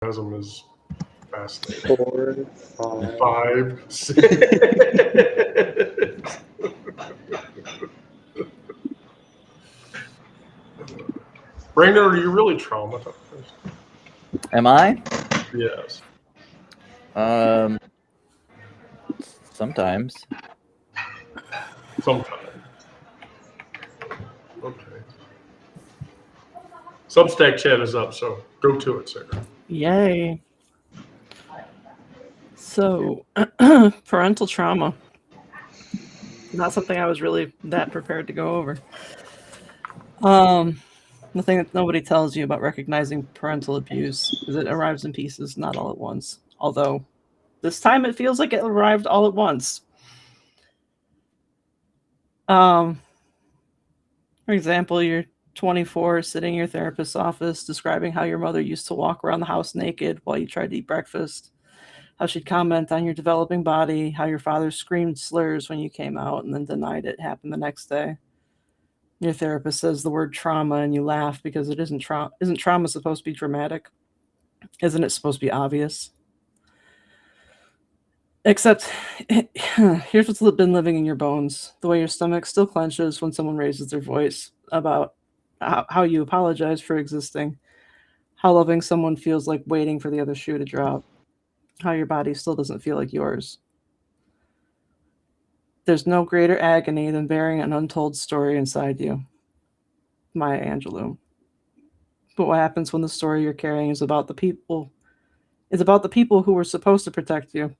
orgasm is fascinating. 4, 5, 6. Brandon, are you really traumatized? Am I? Yes. Sometimes. Sometimes. Okay. Substack chat is up, so go to it, Sarah. Yay. So, parental trauma. Not something I was really that prepared to go over. The thing that nobody tells you about recognizing parental abuse is it arrives in pieces, not all at once. Although, this time it feels like it arrived all at once. For example, you're 24, sitting in your therapist's office, describing how your mother used to walk around the house naked while you tried to eat breakfast, how she'd comment on your developing body, how your father screamed slurs when you came out and then denied it happened the next day. Your therapist says the word trauma and you laugh because it isn't trauma. Isn't trauma supposed to be dramatic? Isn't it supposed to be obvious? Except, here's what's been living in your bones. The way your stomach still clenches when someone raises their voice about how you apologize for existing, how loving someone feels like waiting for the other shoe to drop, how your body still doesn't feel like yours. There's no greater agony than bearing an untold story inside you. Maya Angelou. But what happens when the story you're carrying is about the people who were supposed to protect you?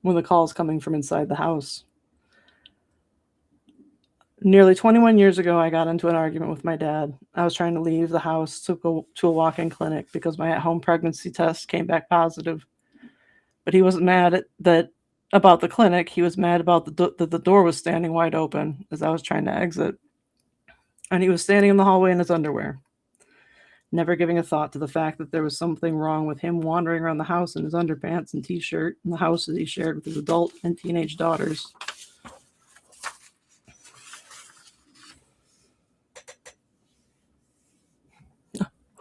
When the call is coming from inside the house. Nearly 21 years ago, I got into an argument with my dad. I was trying to leave the house to go to a walk-in clinic because my at-home pregnancy test came back positive. But he wasn't mad about the clinic. He was mad about that the door was standing wide open as I was trying to exit. And he was standing in the hallway in his underwear, never giving a thought to the fact that there was something wrong with him wandering around the house in his underpants and t-shirt in the house that he shared with his adult and teenage daughters.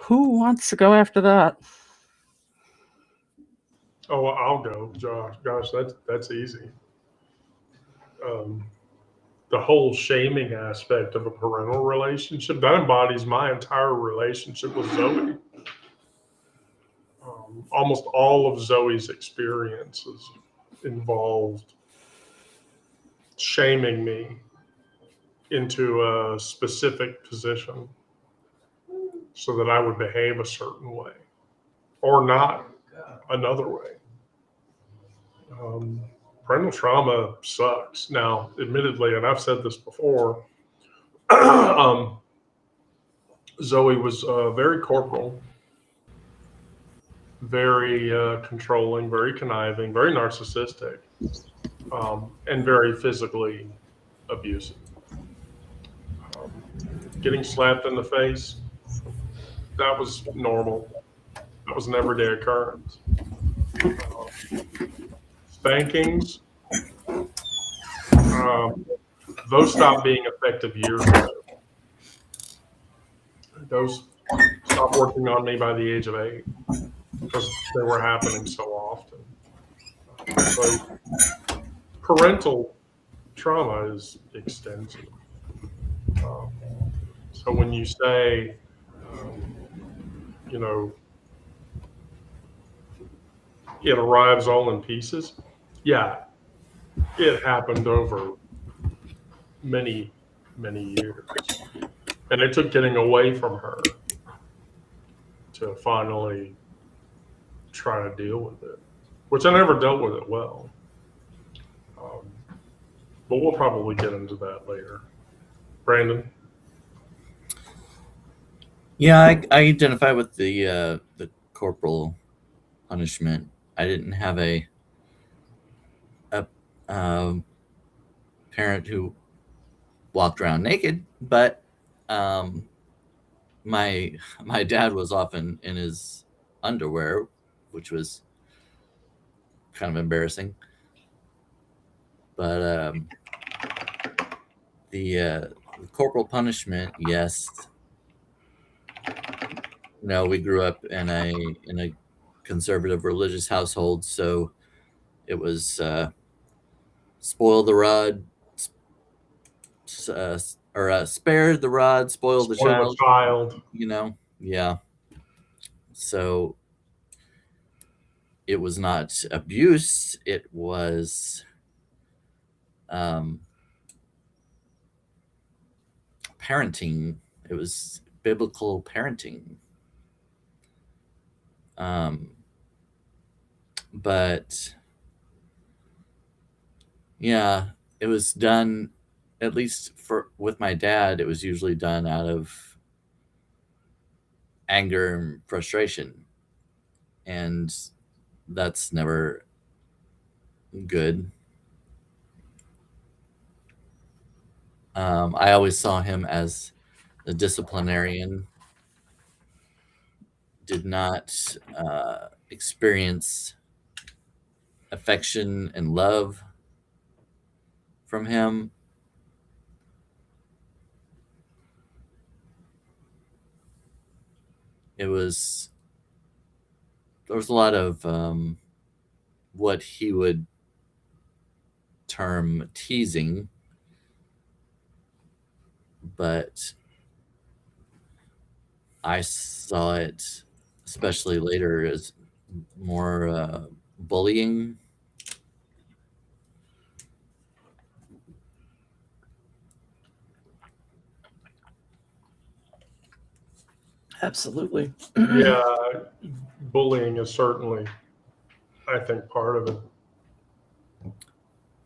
Who wants to go after that? Oh, I'll go, Josh. Gosh, that's easy. The whole shaming aspect of a parental relationship, that embodies my entire relationship with Zoe. Almost all of Zoe's experiences involved shaming me into a specific position so that I would behave a certain way or not another way. Parental trauma sucks. Now, admittedly, and I've said this before, Zoe was very corporal, very controlling, very conniving, very narcissistic, and very physically abusive. Getting slapped in the face, that was normal. That was an everyday occurrence. Spankings, those stopped being effective years ago. Those stopped working on me by the age of 8 because they were happening so often. So parental trauma is extensive. So when you say, it arrives all in pieces, yeah, it happened over many, many years. And it took getting away from her to finally try to deal with it, which I never dealt with it well. But we'll probably get into that later. Brandon? Yeah, I identify with the corporal punishment. I didn't have a parent who walked around naked, but my dad was often in his underwear, which was kind of embarrassing. But the corporal punishment, yes, we grew up in a conservative religious household, so it was spoil the rod, or spare the rod, spoil the Spoil child. the child. Yeah. So it was not abuse; it was parenting. It was biblical parenting. But yeah, it was done, at least with my dad, it was usually done out of anger and frustration. And that's never good. I always saw him as a disciplinarian, did not experience affection and love from him. There was a lot of what he would term teasing, but I saw it, especially later, as more bullying. Absolutely. Yeah, bullying is certainly, I think, part of it.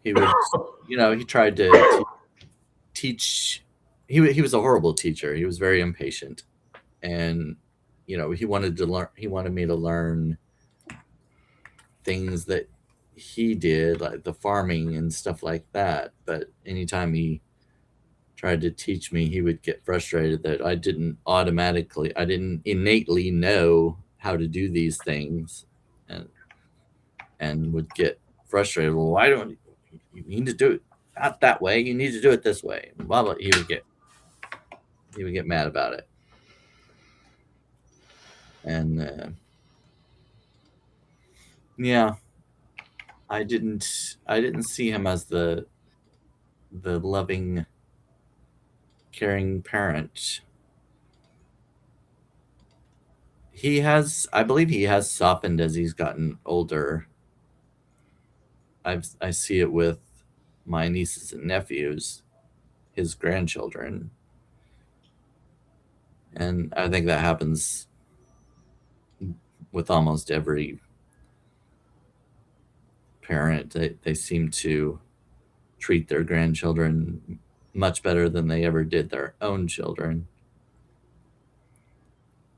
He would, he tried to teach. He was a horrible teacher. He was very impatient, and he wanted to learn. He wanted me to learn things that he did, like the farming and stuff like that. But anytime he tried to teach me, he would get frustrated that I didn't innately know how to do these things, and would get frustrated. Well, why don't you need to do it not that way? You need to do it this way. And blah blah. He would get mad about it, and yeah, I didn't see him as the loving, caring parent. I believe he has softened as he's gotten older. I see it with my nieces and nephews, his grandchildren. And I think that happens with almost every parent. They seem to treat their grandchildren much better than they ever did their own children.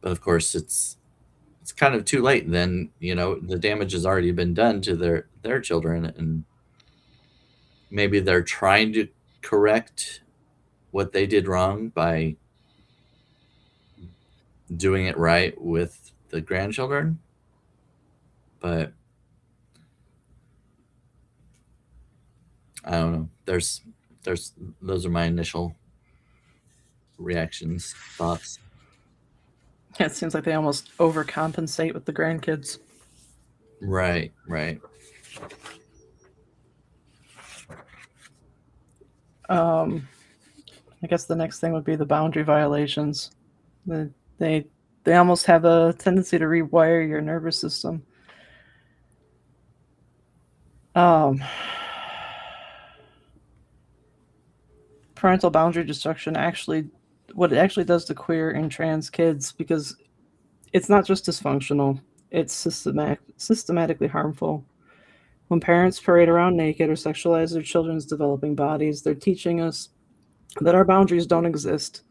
But of course, it's kind of too late then. The damage has already been done to their children, and maybe they're trying to correct what they did wrong by doing it right with the grandchildren. But I don't know. There's those are my initial reactions, thoughts. It seems like they almost overcompensate with the grandkids. Right. I guess the next thing would be the boundary violations. They almost have a tendency to rewire your nervous system. Parental boundary destruction what it actually does to queer and trans kids, because it's not just dysfunctional, it's systematically harmful. When parents parade around naked or sexualize their children's developing bodies, they're teaching us that our boundaries don't exist.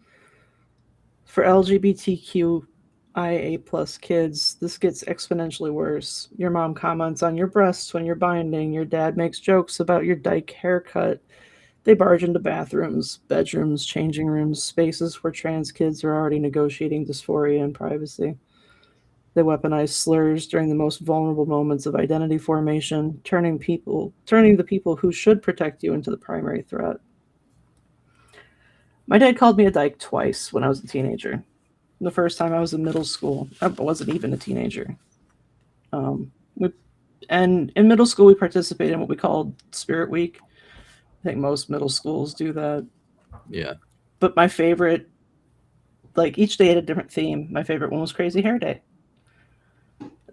For LGBTQIA plus kids, this gets exponentially worse. Your mom comments on your breasts when you're binding. Your dad makes jokes about your dyke haircut. They barge into bathrooms, bedrooms, changing rooms, spaces where trans kids are already negotiating dysphoria and privacy. They weaponize slurs during the most vulnerable moments of identity formation, turning the people who should protect you into the primary threat. My dad called me a dyke twice when I was a teenager. the first time I was in middle school. I wasn't even a teenager. And in middle school, we participated in what we called Spirit Week. I think most middle schools do that. Yeah. But my favorite, like each day had a different theme. My favorite one was Crazy Hair Day.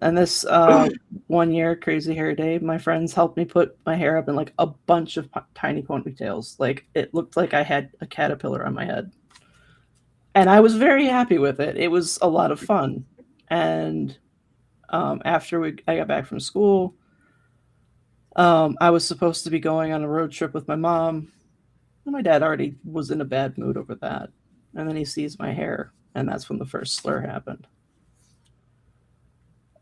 And this 1 year, Crazy Hair Day, my friends helped me put my hair up in like a bunch of tiny ponytails. Like it looked like I had a caterpillar on my head. And I was very happy with it. It was a lot of fun. And after I got back from school, I was supposed to be going on a road trip with my mom. And my dad already was in a bad mood over that. And then he sees my hair, and that's when the first slur happened.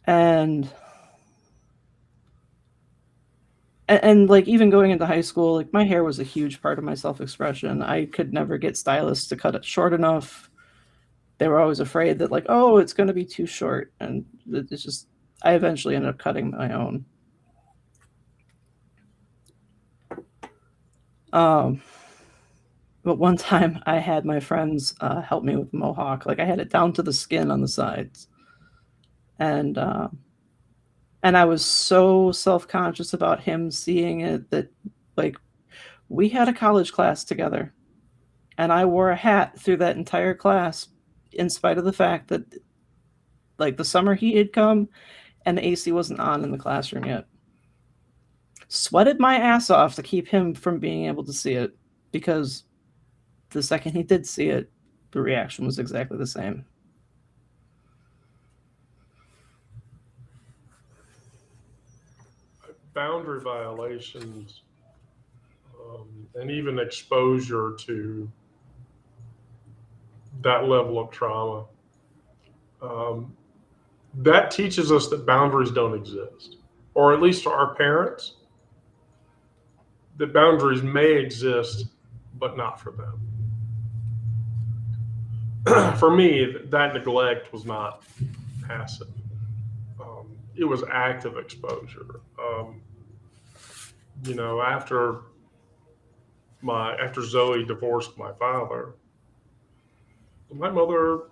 And like even going into high school, like my hair was a huge part of my self-expression. I could never get stylists to cut it short enough. They were always afraid that like, oh, it's going to be too short. And it's just, I eventually ended up cutting my own. But one time I had my friends help me with the mohawk. Like I had it down to the skin on the sides. And I was so self-conscious about him seeing it that like we had a college class together and I wore a hat through that entire class in spite of the fact that like the summer heat had come and the AC wasn't on in the classroom yet. Sweated my ass off to keep him from being able to see it because the second he did see it, the reaction was exactly the same. Boundary violations and even exposure to that level of trauma, that teaches us that boundaries don't exist, or at least to our parents, that boundaries may exist, but not for them. For me, that neglect was not passive. It was active exposure. You know, after Zoe divorced my father, my mother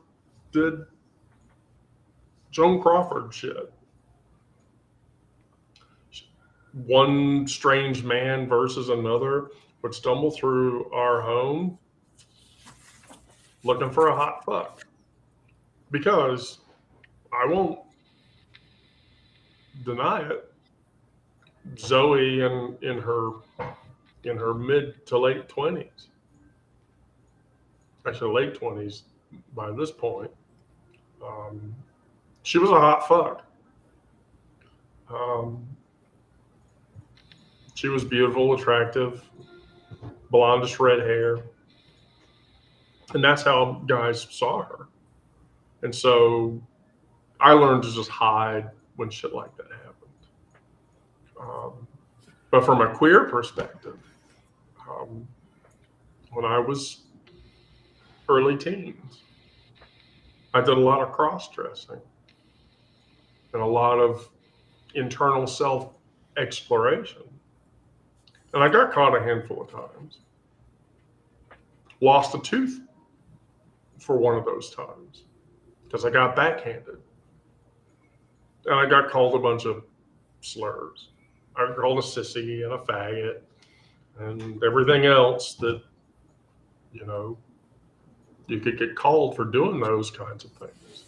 did Joan Crawford shit. One strange man versus another would stumble through our home looking for a hot fuck. Because I won't deny it, Zoe in her mid to late 20s, actually late 20s by this point, she was a hot fuck. She was beautiful, attractive, blondish red hair. And that's how guys saw her. And so I learned to just hide when shit like that happened. But from a queer perspective, when I was early teens, I did a lot of cross-dressing and a lot of internal self-exploration. And I got caught a handful of times. Lost a tooth for one of those times because I got backhanded. And I got called a bunch of slurs. I got called a sissy and a faggot and everything else that, you know, you could get called for doing those kinds of things.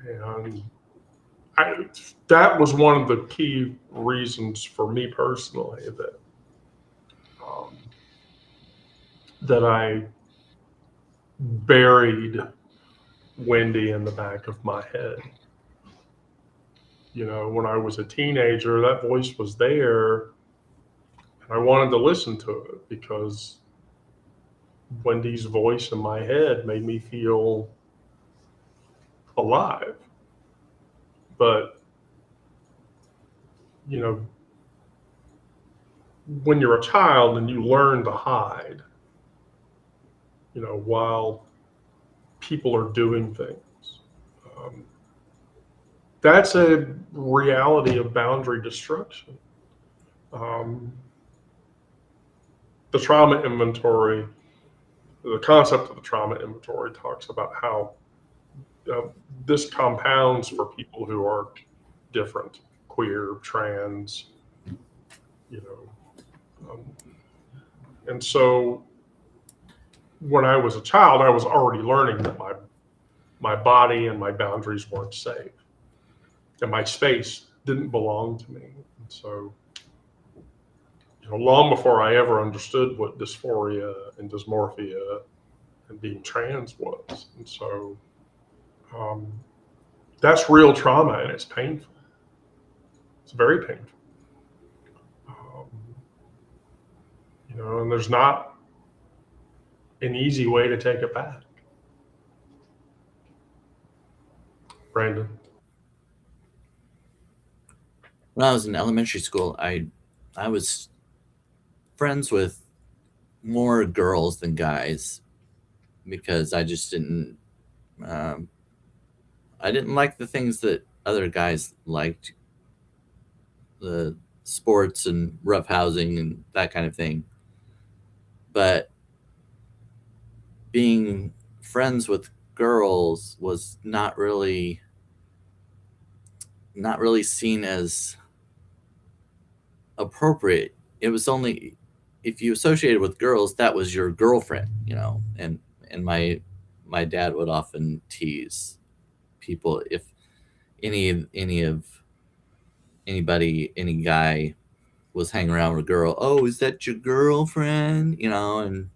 And that was one of the key reasons for me personally that I buried Wendy in the back of my head. You know, when I was a teenager, that voice was there, and I wanted to listen to it because Wendy's voice in my head made me feel alive. But, you know, when you're a child and you learn to hide, you know, while people are doing things, that's a reality of boundary destruction. The trauma inventory the concept of the trauma inventory talks about how this compounds for people who are different, queer, trans, you know. And so when I was a child, I was already learning that my body and my boundaries weren't safe, and my space didn't belong to me. And so, long before I ever understood what dysphoria and dysmorphia and being trans was. And so that's real trauma, and it's painful. It's very painful. And there's not an easy way to take it back. Brandon? When I was in elementary school, I was friends with more girls than guys because I just didn't I didn't like the things that other guys liked, the sports and roughhousing and that kind of thing. But being friends with girls was not really seen as appropriate. It was only if you associated with girls, that was your girlfriend, and my dad would often tease people if any guy was hanging around with a girl. Oh, is that your girlfriend? And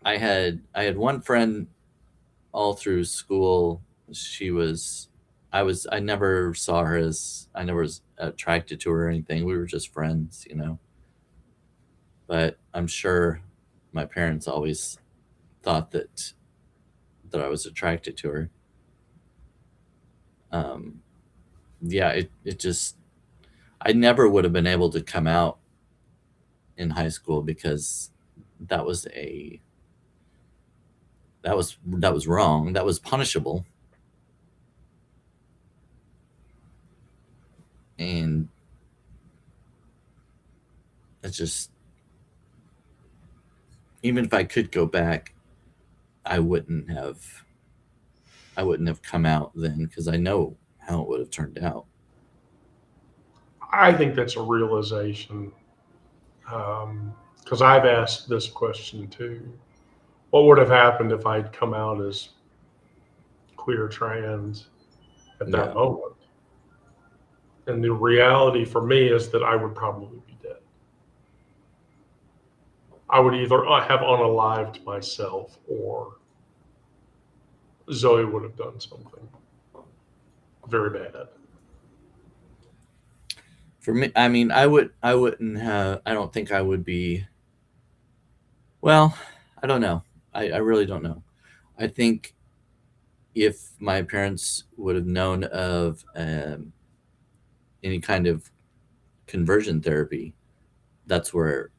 I had one friend all through school. I never saw her as, I never was attracted to her or anything. We were just friends, but I'm sure my parents always thought that I was attracted to her. Yeah, it just, I never would have been able to come out in high school because that was wrong. That was punishable. And it's just, even if I could go back, I wouldn't have come out then because I know how it would have turned out. I think that's a realization, because I've asked this question too. What would have happened if I'd come out as queer trans at that moment? And the reality for me is that I would probably be dead. I would either have unalived myself or Zoe would have done something very bad. For me, I mean, I don't think I would be, well, I don't know. I really don't know. I think if my parents would have known of any kind of conversion therapy, that's where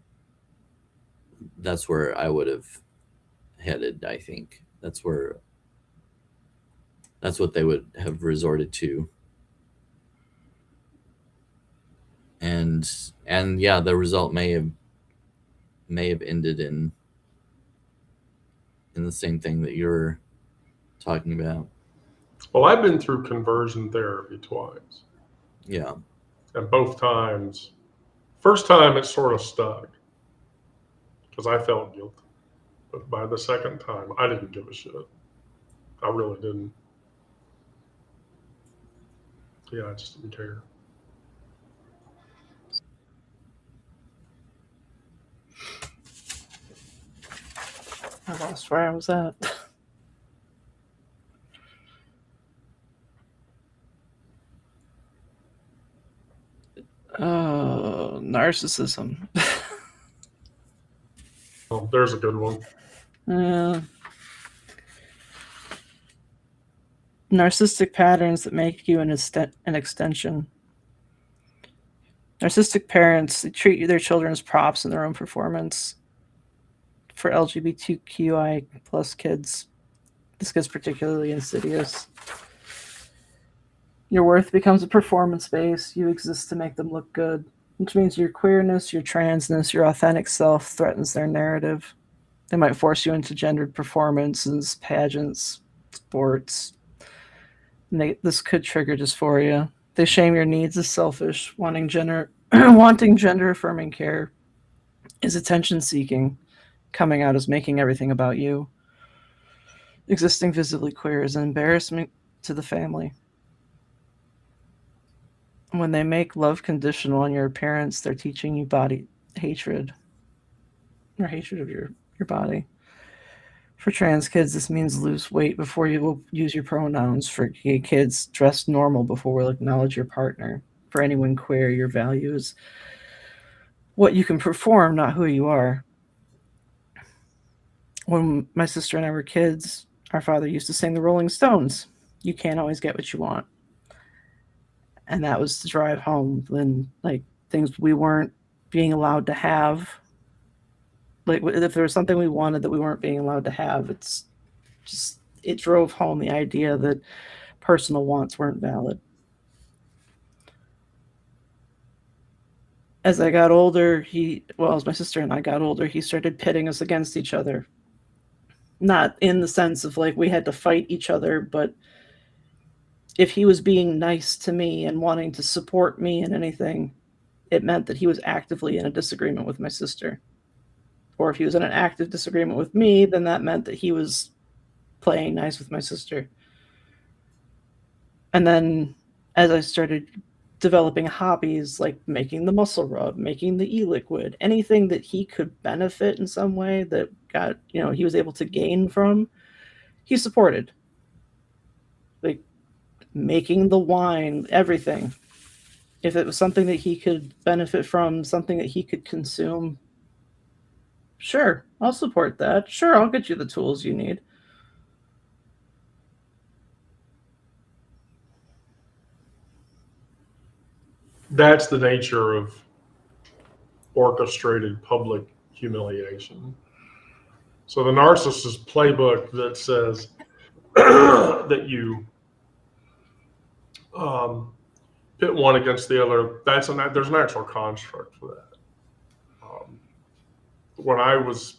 I would have headed. I think that's what they would have resorted to. And yeah, the result may have ended in the same thing that you're talking about. Well, I've been through conversion therapy twice. Yeah. And both times, first time it sort of stuck because I felt guilty. But by the second time, I didn't give a shit. I really didn't. Yeah, I just didn't care. I lost where I was at. Oh, narcissism. Oh, there's a good one. Narcissistic patterns that make you an extension. Narcissistic parents, they treat their children as props in their own performance. For LGBTQI plus kids, this gets particularly insidious. Your worth becomes a performance base. You exist to make them look good. which means your queerness, your transness, your authentic self threatens their narrative. They might force you into gendered performances, pageants, sports. And this could trigger dysphoria. They shame your needs as selfish, wanting gender affirming care is attention seeking, coming out as making everything about you. Existing visibly queer is an embarrassment to the family. When they make love conditional on your appearance, they're teaching you body hatred or hatred of your body. For trans kids, this means lose weight before you will use your pronouns. For gay kids, dress normal before we'll acknowledge your partner. For anyone queer, your value is what you can perform, not who you are. When my sister and I were kids, our father used to sing the Rolling Stones. You can't always get what you want. And that was to drive home when, like, things we weren't being allowed to have. Like, if there was something we wanted that we weren't being allowed to have, it drove home the idea that personal wants weren't valid. As I got older, as my sister and I got older, he started pitting us against each other. Not in the sense of like we had to fight each other, but if he was being nice to me and wanting to support me in anything, it meant that he was actively in a disagreement with my sister. Or if he was in an active disagreement with me, then that meant that he was playing nice with my sister. And then as I started developing hobbies like making the muscle rub, making the e-liquid, anything that he could benefit in some way that got, he was able to gain from, he supported. Like making the wine, everything. If it was something that he could benefit from, something that he could consume, sure, I'll support that. Sure, I'll get you the tools you need. That's the nature of orchestrated public humiliation. So the narcissist playbook that says that you pit one against the other, there's an actual construct for that. When I was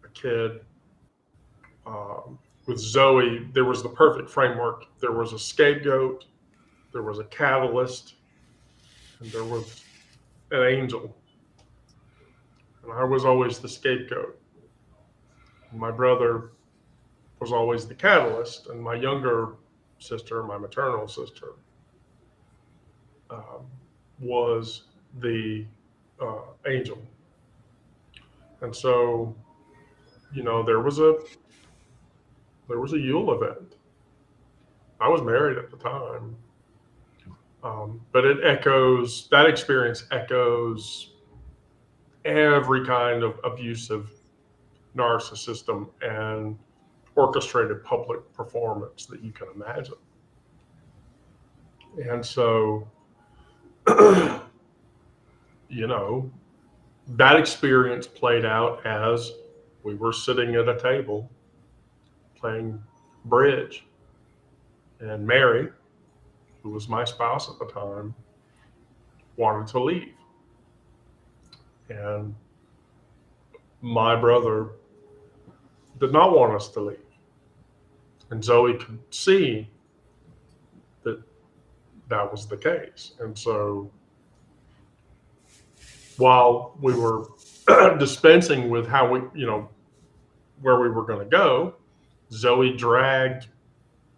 a kid with Zoe, there was the perfect framework. There was a scapegoat, there was a catalyst, and there was an angel. And I was always the scapegoat. My brother was always the catalyst, and my younger sister, my maternal sister, was the angel. And so, there was a Yule event. I was married at the time, but that experience echoes every kind of abusive narcissism and orchestrated public performance that you can imagine. And so, that experience played out as we were sitting at a table playing bridge, and Mary, who was my spouse at the time, wanted to leave. And my brother did not want us to leave. And Zoe could see that was the case. And so while we were dispensing with how where we were going to go, Zoe dragged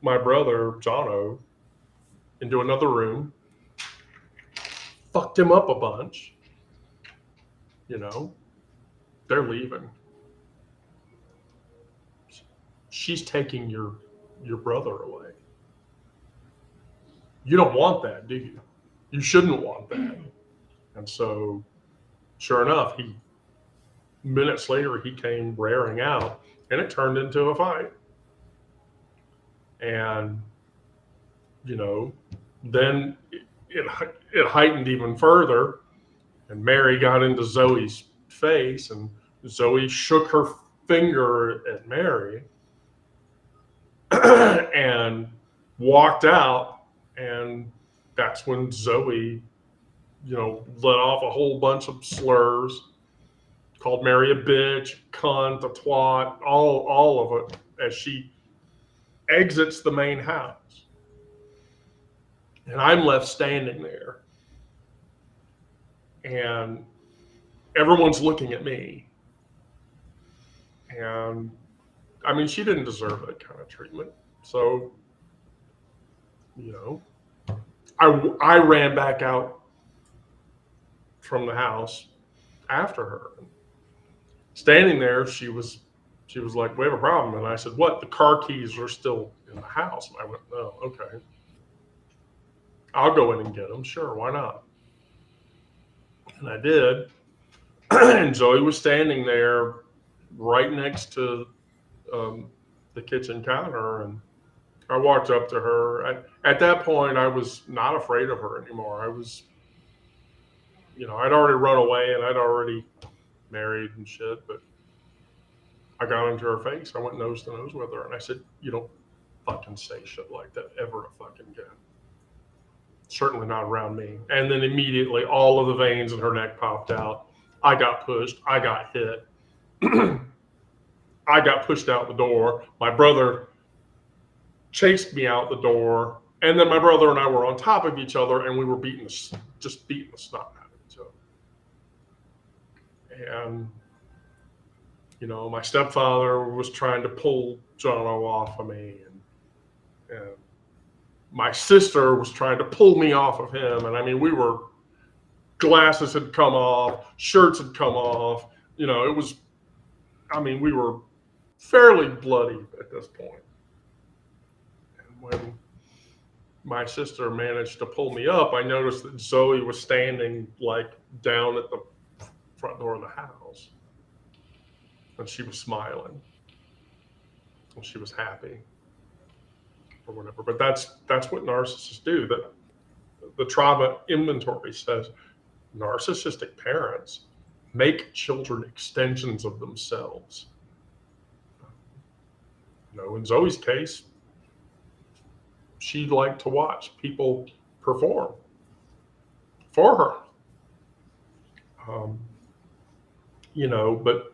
my brother, Jono, into another room, fucked him up a bunch. They're leaving. She's taking your brother away. You don't want that, do you? You shouldn't want that. And so, sure enough, minutes later, he came raring out, and it turned into a fight. And, then it heightened even further, and Mary got into Zoe's face, and Zoe shook her finger at Mary and walked out. And that's when Zoe let off a whole bunch of slurs, called Mary a bitch, cunt, a twat, all of it as she exits the main house. And I'm left standing there. And everyone's looking at me. And I mean, she didn't deserve that kind of treatment. So, I ran back out from the house after her. Standing there, she was like, "We have a problem." And I said, "What?" "The car keys are still in the house." And I went, "Oh, okay. I'll go in and get them. Sure, why not?" And I did. And Zoe was standing there right next to the kitchen counter, and I walked up to her. At that point, I was not afraid of her anymore. I was, I'd already run away and I'd already married and shit, but I got into her face. I went nose to nose with her, and I said, "You don't fucking say shit like that ever fucking again. Certainly not around me." And then immediately all of the veins in her neck popped out. I got pushed. I got hit. I got pushed out the door. My brother chased me out the door. And then my brother and I were on top of each other, and we were just beating the snot out of each other. And, my stepfather was trying to pull Jono off of me. And my sister was trying to pull me off of him. And I mean, glasses had come off, shirts had come off. We were fairly bloody at this point. And when my sister managed to pull me up, I noticed that Zoe was standing like down at the front door of the house. And she was smiling. And she was happy. Or whatever. But that's what narcissists do. That the trauma inventory says narcissistic parents make children extensions of themselves. In Zoe's case, she liked to watch people perform for her. But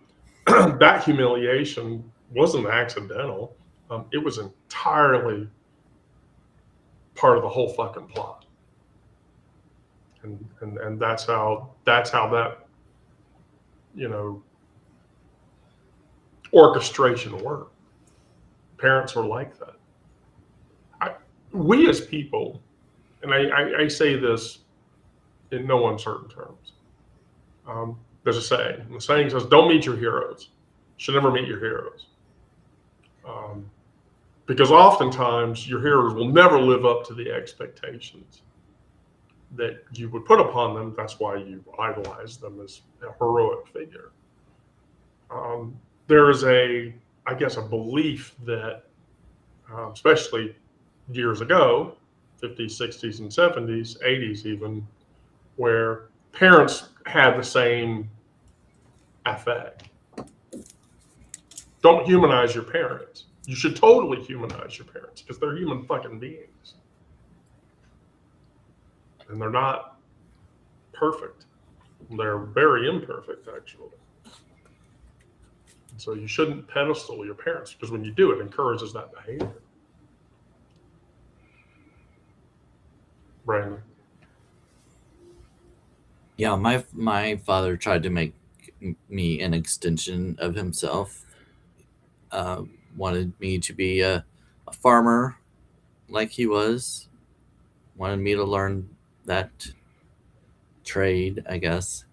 that humiliation wasn't accidental. It was entirely part of the whole fucking plot. And that's how that orchestration worked. Parents are like that. We as people, and I say this in no uncertain terms. There's a saying. And the saying says, "Don't meet your heroes. You should never meet your heroes." Because oftentimes your heroes will never live up to the expectations that you would put upon them. That's why you idolize them as a heroic figure. There is a belief that, especially years ago, 50s, 60s, and 70s, 80s even, where parents had the same affect. Don't humanize your parents. You should totally humanize your parents because they're human fucking beings. And they're not perfect. They're very imperfect, actually. So you shouldn't pedestal your parents because when you do, it encourages that behavior. Brandon. Yeah, my father tried to make me an extension of himself. Wanted me to be a farmer like he was. Wanted me to learn that trade, I guess.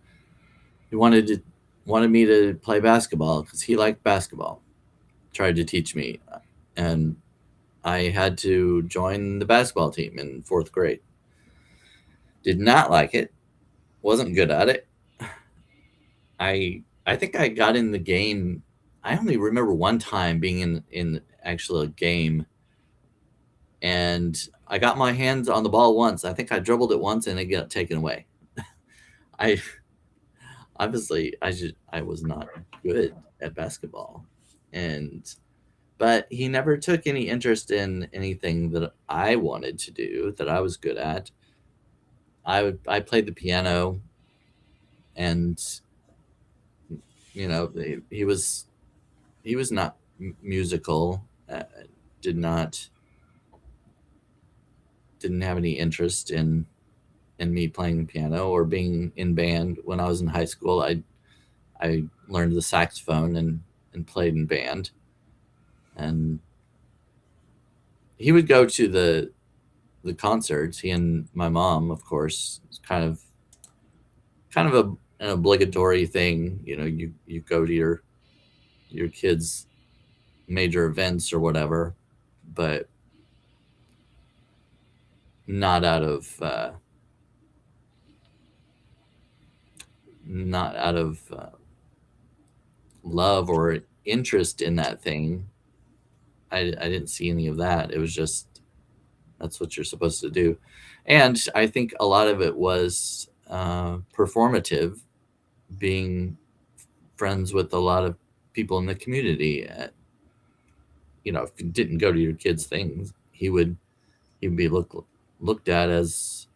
He wanted me to play basketball because he liked basketball. Tried to teach me, and I had to join the basketball team in 4th grade. Did not like it. Wasn't good at it. I think I got in the game. I only remember one time being in actually a game, and I got my hands on the ball once. I think I dribbled it once and it got taken away. I was not good at basketball, but he never took any interest in anything that I wanted to do that I was good at. I played the piano, and he was not musical. Did not didn't have any interest in me playing piano or being in band. When I was in high school, I learned the saxophone and played in band. And he would go to the concerts. He and my mom, of course, it's kind of an obligatory thing. You go to your kids' major events or whatever, but not out of love or interest in that thing. I didn't see any of that. It was just, that's what you're supposed to do. And I think a lot of it was performative, being friends with a lot of people in the community. If you didn't go to your kids' things, he'd be looked at as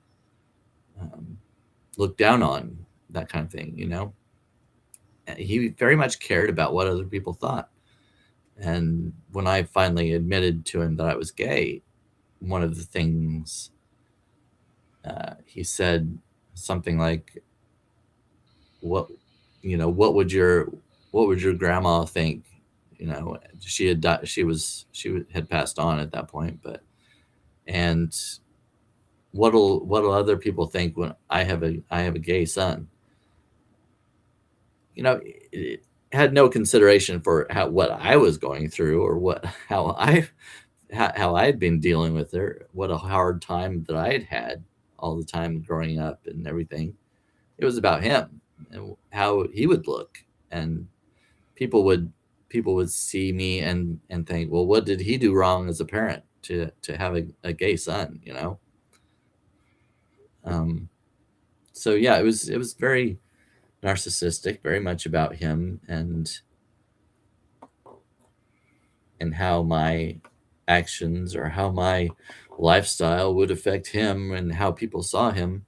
looked down on, that kind of thing. He very much cared about what other people thought. And when I finally admitted to him that I was gay, one of the things he said something like, what would your grandma think? She had died, she had passed on at that point, and what'll other people think when I have a gay son? It had no consideration for what I was going through, or how I'd been dealing with her, what a hard time that I had all the time growing up and everything. It was about him and how he would look, and people would see me and think, well, what did he do wrong as a parent to have a gay son? So yeah, it was very narcissistic, very much about him and how my actions or how my lifestyle would affect him and how people saw him.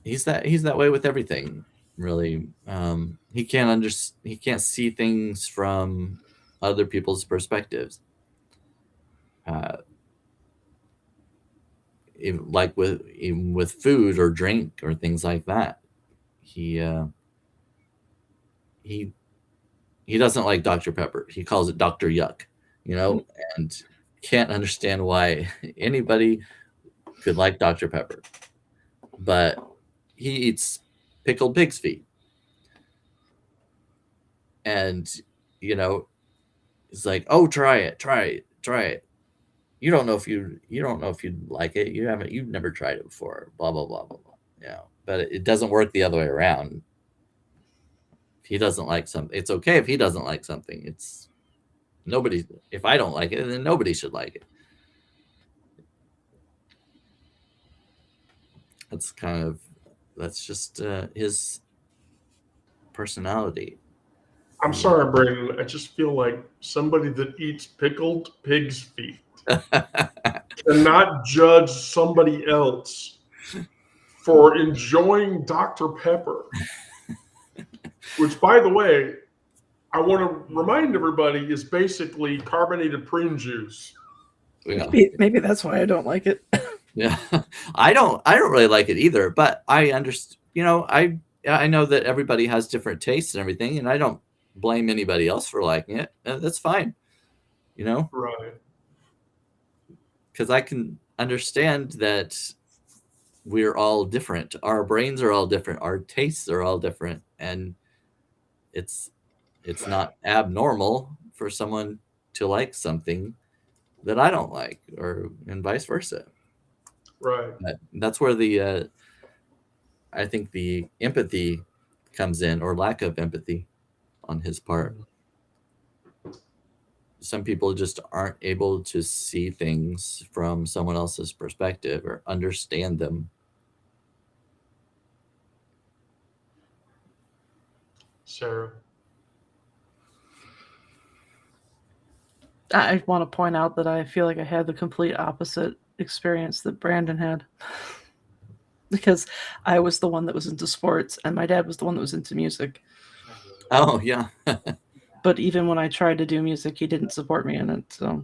He's that way with everything, really. He can't see things from other people's perspectives. Uh, even with food or drink or things like that. He he he doesn't like Dr. Pepper. He calls it Dr. Yuck, and can't understand why anybody could like Dr. Pepper. But he eats pickled pig's feet. And, it's like, oh, try it. You don't know if you'd like it. You've never tried it before. Blah, blah, blah, blah, blah. But it doesn't work the other way around. If he doesn't like something, it's okay if he doesn't like something. If I don't like it, then nobody should like it. That's just his personality. I'm sorry, Brandon. I just feel like somebody that eats pickled pig's feet cannot judge somebody else for enjoying Dr. Pepper. Which, by the way, I want to remind everybody is basically carbonated prune juice. Yeah. Maybe that's why I don't like it. Yeah, I don't really like it either, but I understand. I know that everybody has different tastes and everything, and I don't blame anybody else for liking it. That's fine, Right. because I can understand that we're all different. Our brains are all different. Our tastes are all different, and it's not abnormal for someone to like something that I don't like, and vice versa. Right. That's where I think the empathy comes in, or lack of empathy on his part. Some people just aren't able to see things from someone else's perspective or understand them. Sarah. I want to point out that I feel like I had the complete opposite experience that Brandon had. Because I was the one that was into sports and my dad was the one that was into music. Oh, yeah. But even when I tried to do music, he didn't support me in it. So,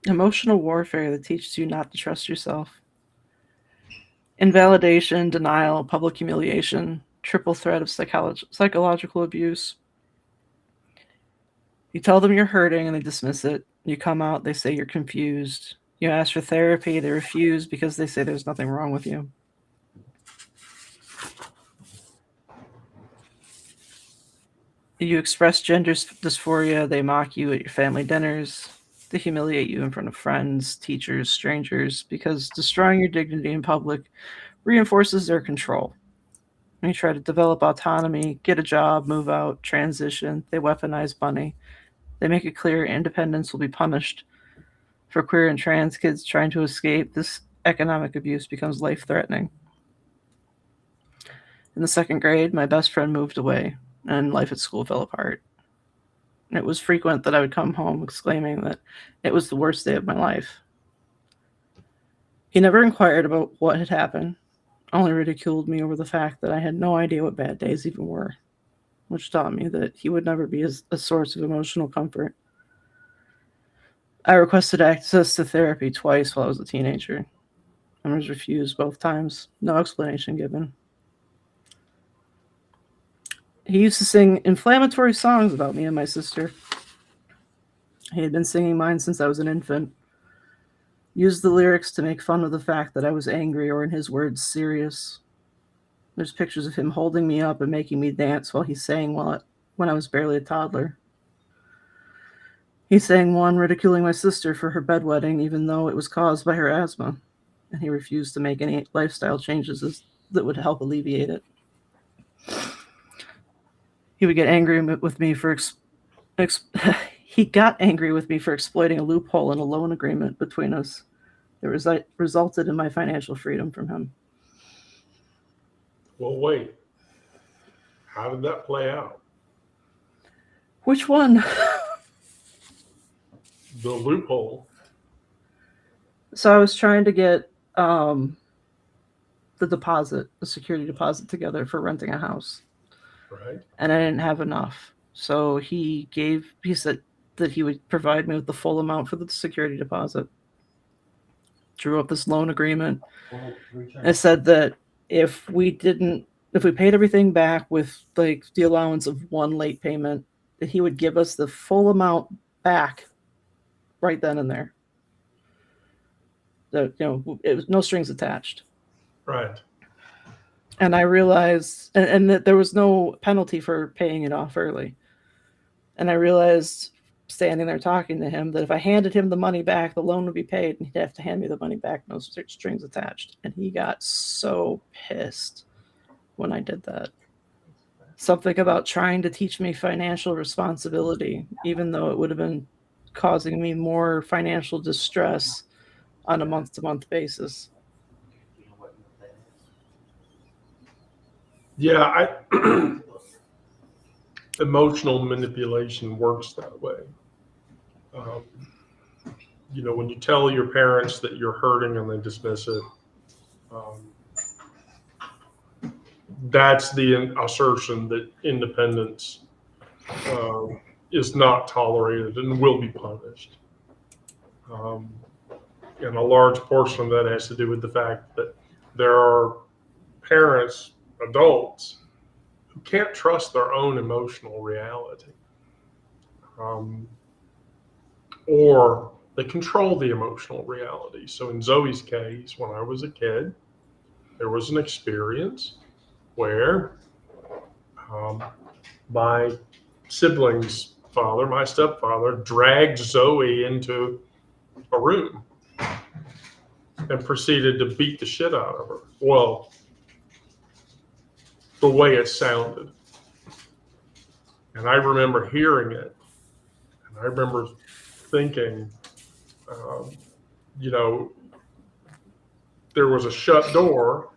emotional warfare that teaches you not to trust yourself. Invalidation, denial, public humiliation, triple threat of psychological abuse. You tell them you're hurting and they dismiss it. You come out, they say you're confused. You ask for therapy, they refuse because they say there's nothing wrong with you. You express gender dysphoria, they mock you at your family dinners. They humiliate you in front of friends, teachers, strangers, because destroying your dignity in public reinforces their control. When you try to develop autonomy, get a job, move out, transition, they weaponize money. They make it clear independence will be punished. For queer and trans kids trying to escape, this economic abuse becomes life-threatening. In the second grade, my best friend moved away, and life at school fell apart. It was frequent that I would come home exclaiming that it was the worst day of my life. He never inquired about what had happened, only ridiculed me over the fact that I had no idea what bad days even were, which taught me that he would never be a source of emotional comfort. I requested access to therapy twice while I was a teenager and was refused both times, no explanation given. He used to sing inflammatory songs about me and my sister. He had been singing mine since I was an infant. Used the lyrics to make fun of the fact that I was angry or, in his words, serious. There's pictures of him holding me up and making me dance while he sang when I was barely a toddler. He sang one ridiculing my sister for her bedwetting, even though it was caused by her asthma, and he refused to make any lifestyle changes that would help alleviate it. He would get angry with me for he got angry with me for exploiting a loophole in a loan agreement between us. It resulted in my financial freedom from him. Well, wait. How did that play out? Which one? The loophole. So I was trying to get the security deposit together for renting a house. Right. And I didn't have enough. So he said that he would provide me with the full amount for the security deposit. Drew up this loan agreement. It said that if we paid everything back with like the allowance of one late payment, that he would give us the full amount back right then and there. That, it was no strings attached. Right. And I realized, and that there was no penalty for paying it off early. And I realized, standing there talking to him, that if I handed him the money back, the loan would be paid, and he'd have to hand me the money back, no strings attached. And he got so pissed when I did that. Something about trying to teach me financial responsibility, even though it would have been causing me more financial distress on a month-to-month basis. Yeah, emotional manipulation works that way. When you tell your parents that you're hurting and they dismiss it, that's the assertion that independence is not tolerated and will be punished. And a large portion of that has to do with the fact that there are parents, adults, who can't trust their own emotional reality. Or they control the emotional reality. So in Zoe's case, when I was a kid, there was an experience where my sibling's father, my stepfather, dragged Zoe into a room and proceeded to beat the shit out of her. Well, the way it sounded. And I remember hearing it. And I remember thinking, there was a shut door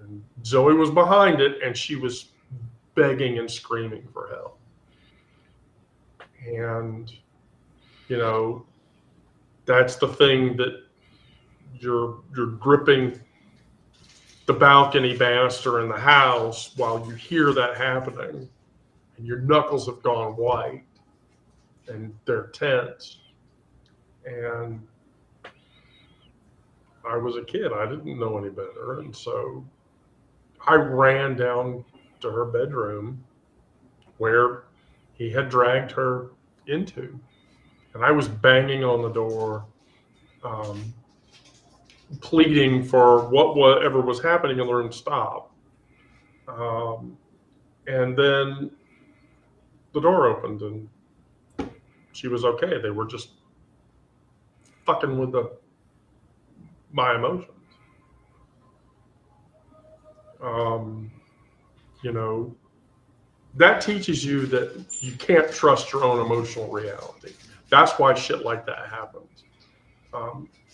And Zoe was behind it, and she was begging and screaming for help. And, that's the thing that you're gripping the balcony banister in the house while you hear that happening, and your knuckles have gone white and they're tense. And I was a kid, I didn't know any better, and so I ran down to her bedroom where he had dragged her into, and I was banging on the door, pleading for whatever was happening in the room to stop. And then the door opened, and she was okay. They were just fucking with my emotions. That teaches you that you can't trust your own emotional reality. That's why shit like that happens.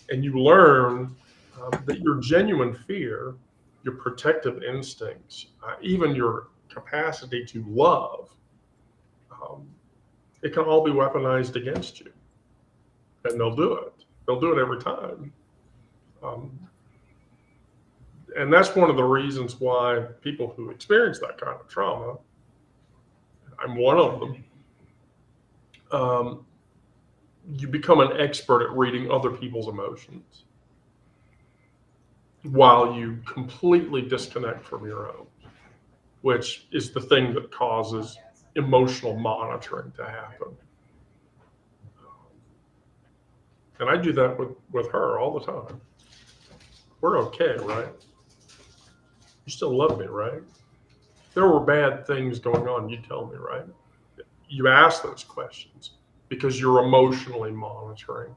And you learn that your genuine fear, your protective instincts, even your capacity to love, it can all be weaponized against you. And they'll do it. They'll do it every time. And that's one of the reasons why people who experience that kind of trauma, I'm one of them, you become an expert at reading other people's emotions while you completely disconnect from your own, which is the thing that causes emotional monitoring to happen. And I do that with her all the time. We're okay, right? You still love me, right? There were bad things going on, you tell me, right? You ask those questions because you're emotionally monitoring,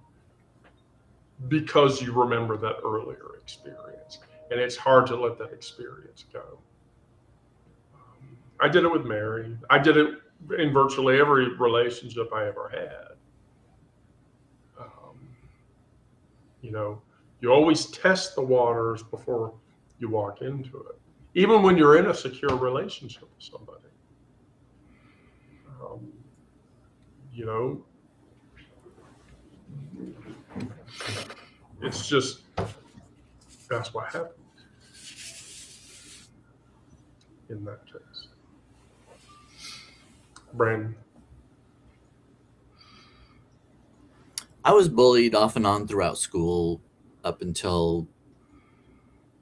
because you remember that earlier experience. And it's hard to let that experience go. I did it with Mary. I did it in virtually every relationship I ever had. You always test the waters before you walk into it, even when you're in a secure relationship with somebody. It's just, that's what happens in that case. Brandon. I was bullied off and on throughout school up until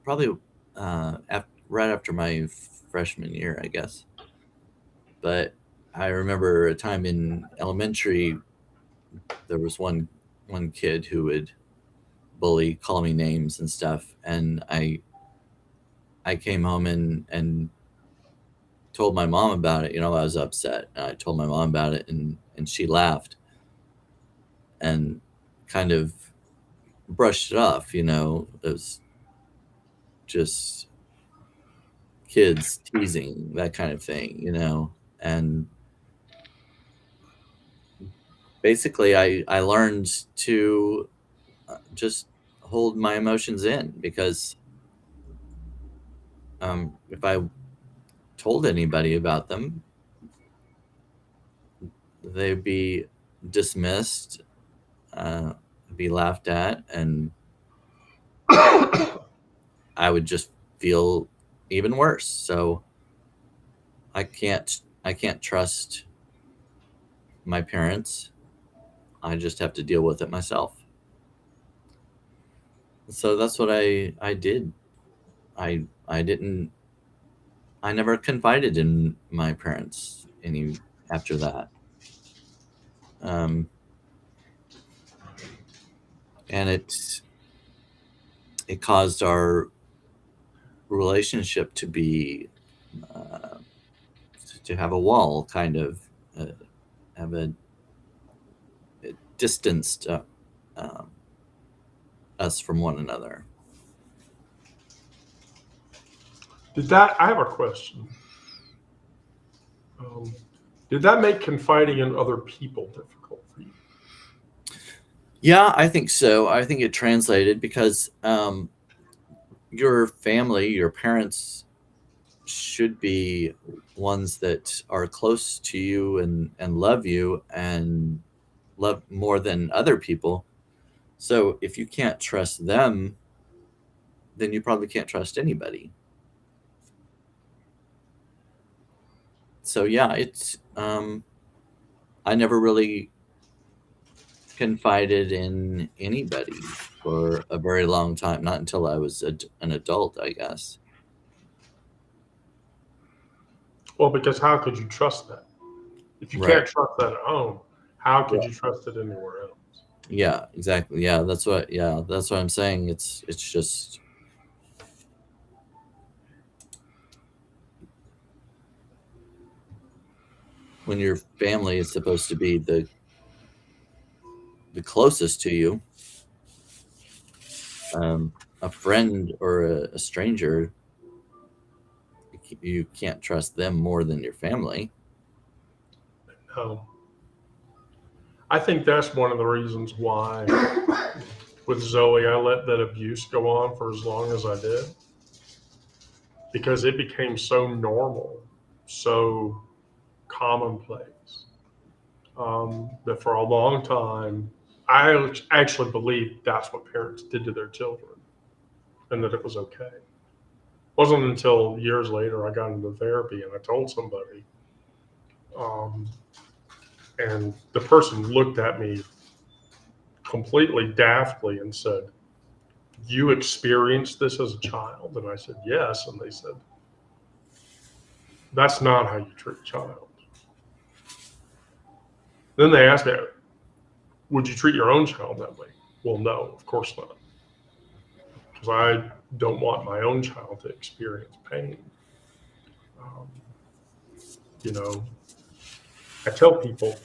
probably right after my freshman year, I guess. But I remember a time in elementary, there was one kid who would bully, call me names and stuff, and I came home and told my mom about it. I was upset, and I told my mom about it, and she laughed and kind of brushed it off. It was just kids teasing, that kind of thing, and basically I learned to just hold my emotions in, because if I told anybody about them, they'd be dismissed, be laughed at, and I would just feel even worse. So I can't trust my parents. I just have to deal with it myself. So that's what I did. I never confided in my parents any after that. And it caused our relationship to be to have a wall, kind of have a distanced us from one another. I have a question. Did that make confiding in other people difficult for you? Yeah, I think so. I think it translated because, your family, your parents should be ones that are close to you and love you and love more than other people. So if you can't trust them, then you probably can't trust anybody. So yeah, it's I never really confided in anybody for a very long time, not until I was an adult, I guess. Well, because how could you trust that? If you Right. can't trust that at home, how could Yeah. you trust it anywhere else? Yeah, exactly. Yeah, that's what I'm saying. It's just when your family is supposed to be the closest to you, a friend or a stranger, you can't trust them more than your family. No. I think that's one of the reasons why with Zoe, I let that abuse go on for as long as I did, because it became so normal, so commonplace, that for a long time, I actually believed that's what parents did to their children and that it was okay. It wasn't until years later I got into therapy and I told somebody, um, and the person looked at me completely daftly and said, "You experienced this as a child?" And I said, "Yes." And they said, "That's not how you treat a child." Then they asked me, "Would you treat your own child that way?" Well, no, of course not, because I don't want my own child to experience pain. Um, you know, I tell people,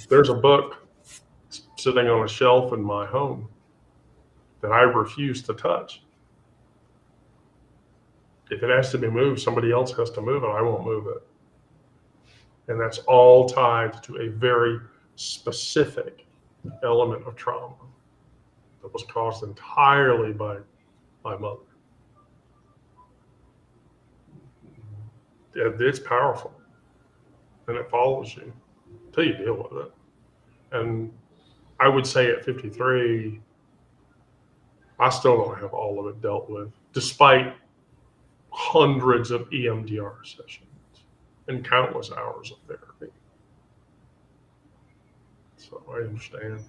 there's a book sitting on a shelf in my home that I refuse to touch. If it has to be moved, somebody else has to move it. I won't move it. And that's all tied to a very specific element of trauma that was caused entirely by my mother. It's powerful and it follows you until you deal with it. And I would say at 53, I still don't have all of it dealt with, despite hundreds of EMDR sessions and countless hours of therapy. So I understand.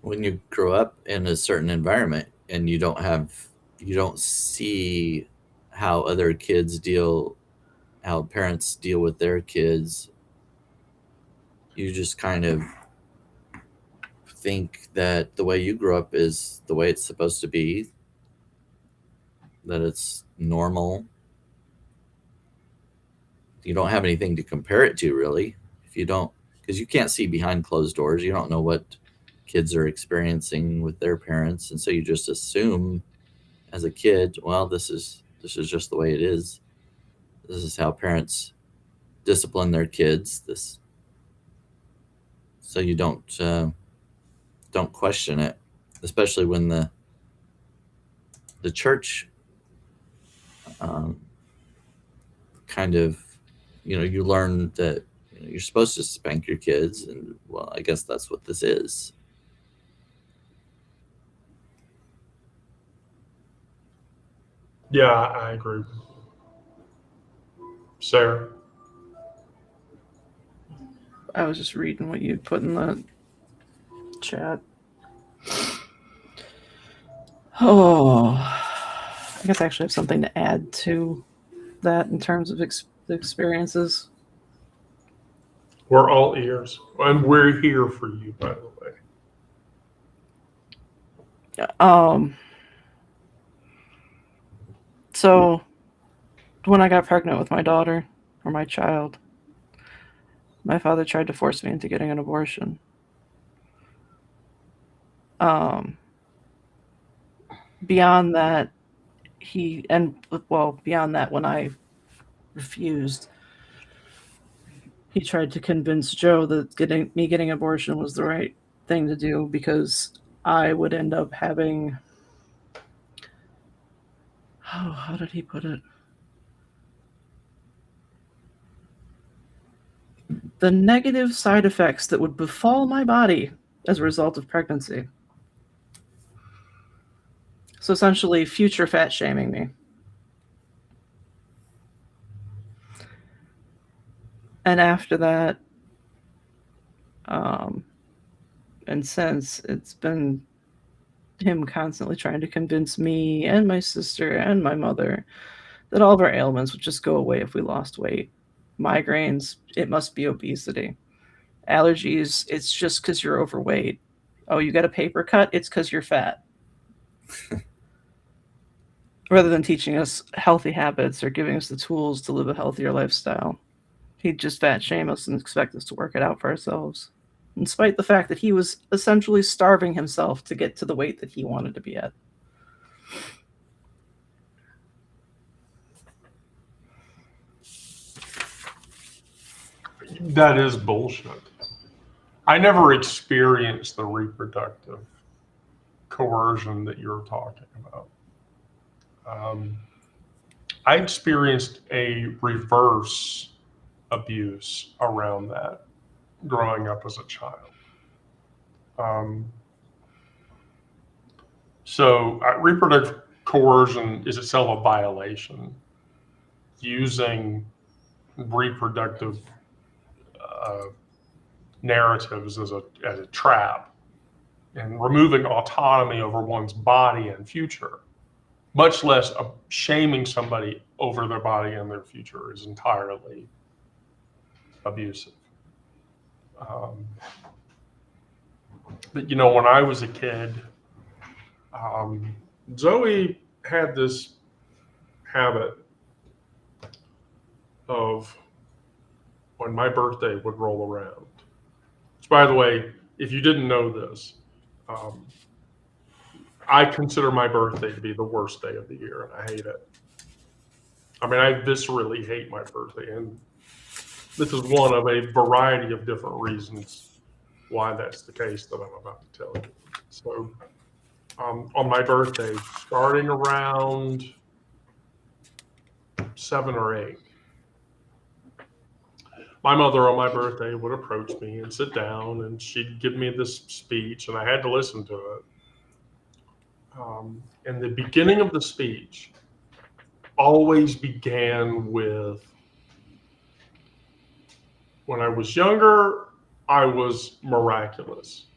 When you grow up in a certain environment and you don't see how other kids deal, how parents deal with their kids, you just kind of think that the way you grew up is the way it's supposed to be, that it's normal. You don't have anything to compare it to, really. If you don't, because you can't see behind closed doors, you don't know what kids are experiencing with their parents, and so you just assume as a kid, well, this is just the way it is. This is how parents discipline their kids. This, so you don't question it, especially when the church um, kind of, you learn that you're supposed to spank your kids, and well, I guess that's what this is. Yeah, I agree. Sarah? I was just reading what you put in the chat. Oh, I guess I actually have something to add to that in terms of the experiences. We're all ears. And we're here for you, by the way. So when I got pregnant with my daughter, or my child, my father tried to force me into getting an abortion. Beyond that, beyond that, when I refused, he tried to convince Joe that getting abortion was the right thing to do because I would end up having Oh, how did he put it? The negative side effects that would befall my body as a result of pregnancy. So essentially, future fat shaming me. And after that, and since, it's been him constantly trying to convince me and my sister and my mother that all of our ailments would just go away if we lost weight. Migraines, it must be obesity. Allergies, it's just because you're overweight. Oh, you got a paper cut? It's because you're fat. Rather than teaching us healthy habits or giving us the tools to live a healthier lifestyle, he'd just fat shame us and expect us to work it out for ourselves, in spite the fact that he was essentially starving himself to get to the weight that he wanted to be at. That is bullshit. I never experienced the reproductive coercion that you're talking about. I experienced a reverse abuse around that growing up as a child. So reproductive coercion is itself a violation. Using reproductive narratives as a trap and removing autonomy over one's body and future, much less shaming somebody over their body and their future, is entirely abusive. But when I was a kid, Zoe had this habit of, when my birthday would roll around, which, by the way, if you didn't know this, I consider my birthday to be the worst day of the year, and I hate it. I mean, I viscerally hate my birthday, and this is one of a variety of different reasons why that's the case that I'm about to tell you. So, on my birthday, starting around 7 or 8, my mother on my birthday would approach me and sit down, and she'd give me this speech, and I had to listen to it. And the beginning of the speech always began with, when I was younger, I was miraculous.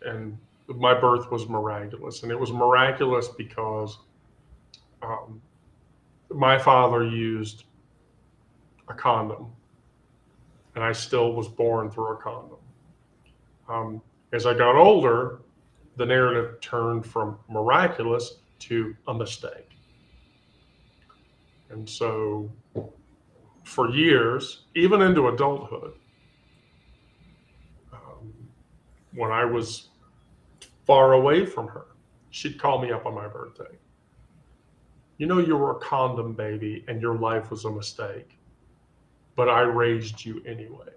And my birth was miraculous. And it was miraculous because my father used a condom, and I still was born through a condom. As I got older, the narrative turned from miraculous to a mistake. And so for years, even into adulthood, when I was far away from her, she'd call me up on my birthday. You were a condom baby and your life was a mistake, but I raised you anyway.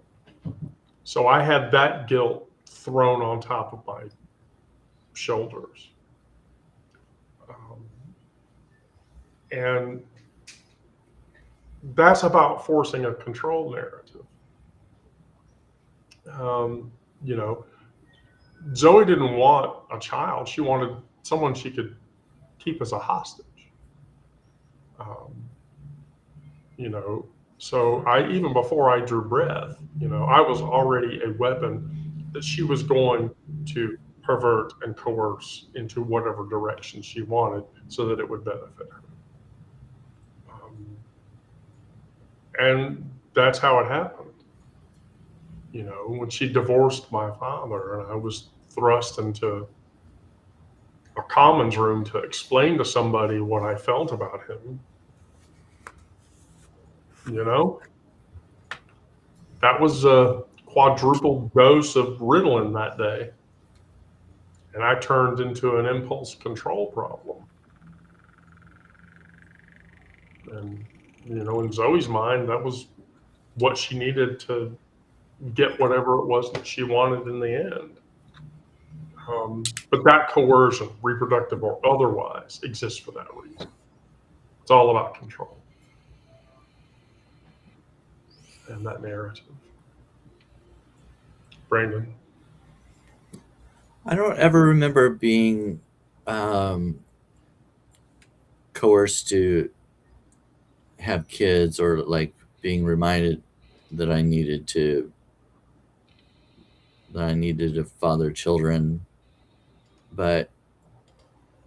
So I had that guilt thrown on top of my shoulders. And that's about forcing a control narrative. Zoe didn't want a child. She wanted someone she could keep as a hostage. So even before I drew breath, I was already a weapon that she was going to pervert and coerce into whatever direction she wanted so that it would benefit her. And that's how it happened. When she divorced my father and I was thrust into a commons room to explain to somebody what I felt about him, that was a quadruple dose of Ritalin that day. And I turned into an impulse control problem. And, in Zoe's mind, that was what she needed to get whatever it was that she wanted in the end. But that coercion, reproductive or otherwise, exists for that reason. It's all about control and that narrative. Brandon? I don't ever remember being coerced to have kids or like being reminded that I needed to father children, but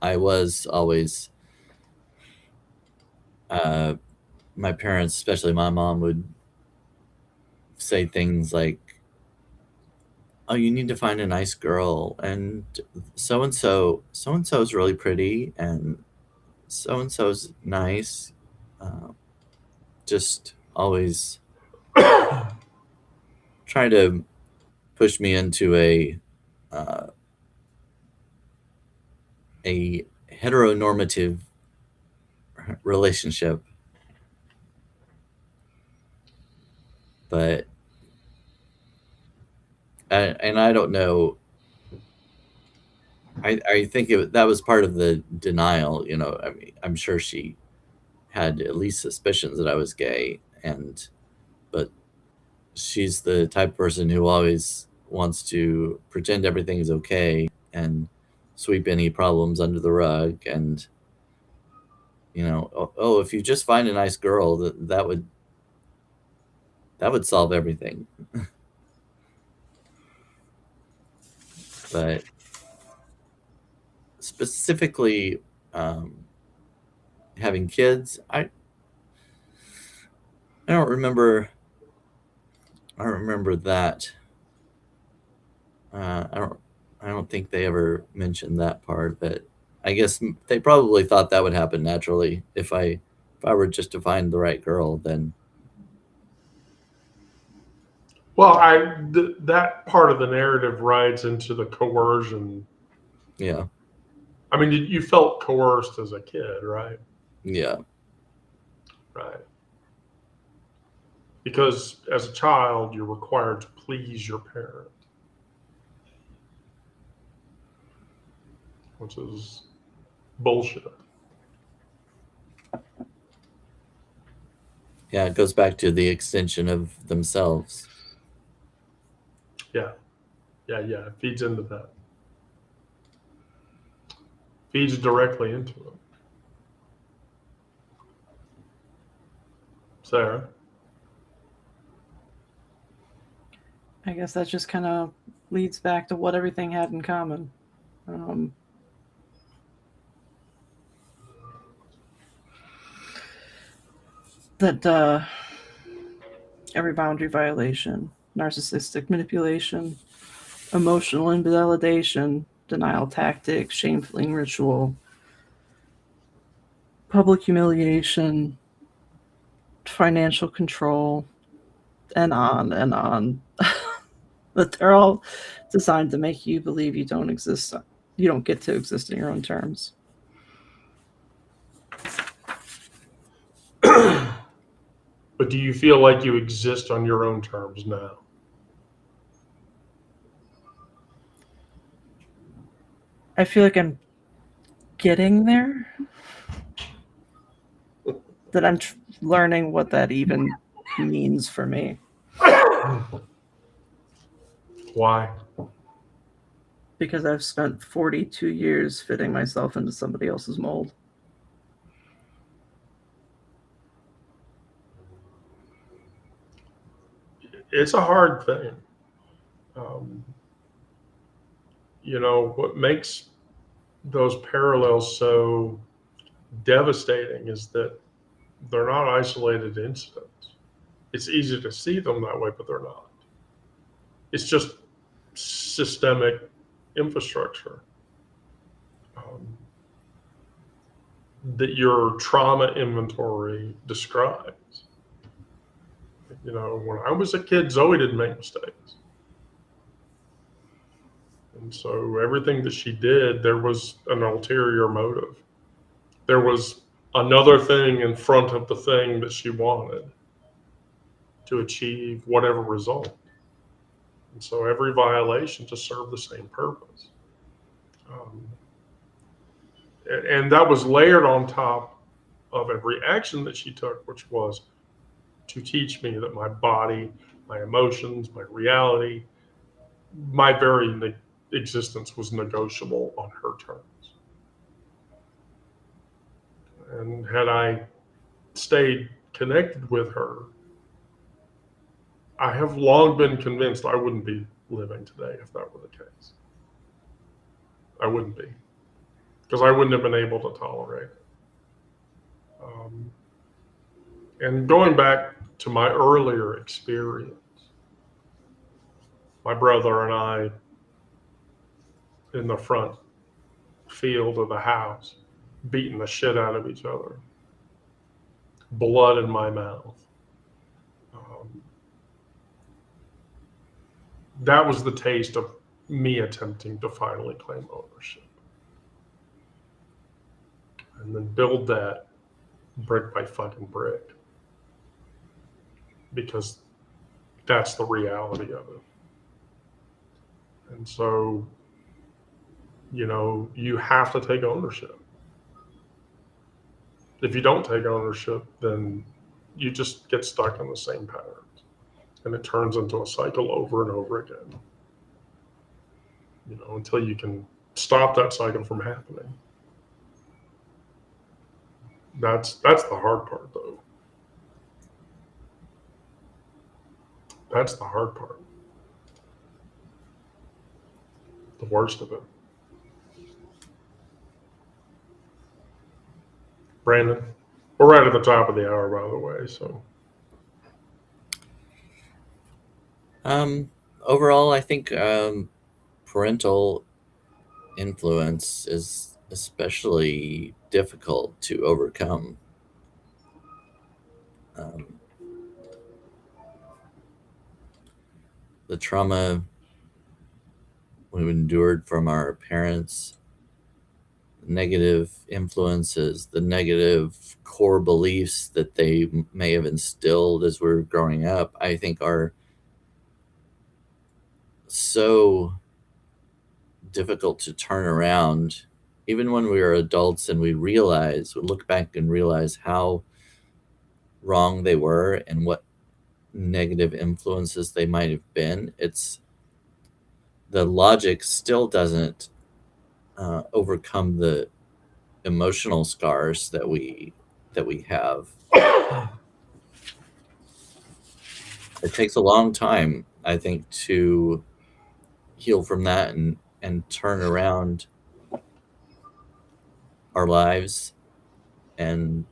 I was always my parents, especially my mom, would say things like, "Oh, you need to find a nice girl, and so and so is really pretty, and so is nice." Just always try to push me into a heteronormative relationship, but and I don't know. I think that was part of the denial. You know, I mean, I'm sure she had at least suspicions that I was gay, but she's the type of person who always wants to pretend everything is okay and sweep any problems under the rug. And you know, oh, if you just find a nice girl, that would solve everything. But specifically, having kids, I don't remember. I don't remember that. I don't think they ever mentioned that part, but I guess they probably thought that would happen naturally if I were just to find the right girl. Then Well, that part of the narrative rides into the coercion. yeah, I mean, you felt coerced as a kid, right? yeah, Right. Because as a child, you're required to please your parent, which is bullshit. yeah. It goes back to the extension of themselves. Yeah. Yeah. It feeds into that. Feeds directly into it. Sarah? I guess that just kind of leads back to what everything had in common. That every boundary violation, narcissistic manipulation, emotional invalidation, denial tactics, shame-filling ritual, public humiliation, financial control, and on and on. That they're all designed to make you believe you don't exist. You don't get to exist in your own terms. But do you feel like you exist on your own terms now? I feel like I'm getting there. That I'm learning what that even means for me. Why? Because I've spent 42 years fitting myself into somebody else's mold. It's a hard thing. You know, what makes those parallels so devastating is that they're not isolated incidents. It's easy to see them that way, but they're not. It's just systemic infrastructure that your trauma inventory describes. You know, when I was a kid, Zoe didn't make mistakes. And so everything that she did, there was an ulterior motive. There was another thing in front of the thing that she wanted to achieve whatever result. And so every violation just served the same purpose. Um, and that was layered on top of every action that she took, which was to teach me that my body, my emotions, my reality, my very existence was negotiable on her terms. And had I stayed connected with her, I have long been convinced I wouldn't be living today if that were the case. I wouldn't be, because I wouldn't have been able to tolerate it. And going back to my earlier experience, my brother and I in the front field of the house, beating the shit out of each other, blood in my mouth. That was the taste of me attempting to finally claim ownership. And then build that brick by fucking brick. Because that's the reality of it. And so, you have to take ownership. If you don't take ownership, then you just get stuck in the same patterns. And it turns into a cycle over and over again. Until you can stop that cycle from happening. That's the hard part, though. That's the hard part. The worst of it. Brandon, we're right at the top of the hour, by the way, so. Overall, I think parental influence is especially difficult to overcome. The trauma we've endured from our parents, negative influences, the negative core beliefs that they may have instilled as we're growing up, I think are so difficult to turn around. Even when we are adults and we look back and realize how wrong they were and what negative influences they might have been, the logic still doesn't overcome the emotional scars that we have. It takes a long time, I think, to heal from that and turn around our lives and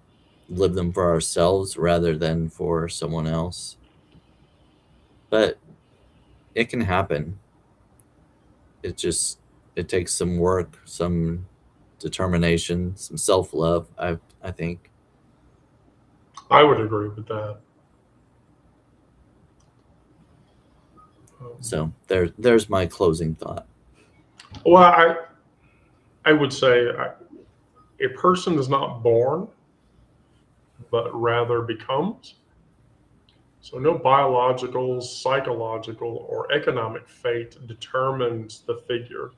live them for ourselves rather than for someone else. But it can happen. It takes some work, some determination, some self-love, I think. I would agree with that. So there's my closing thought. Well, I would say a person is not born, but rather becomes. So no biological, psychological, or economic fate determines the figure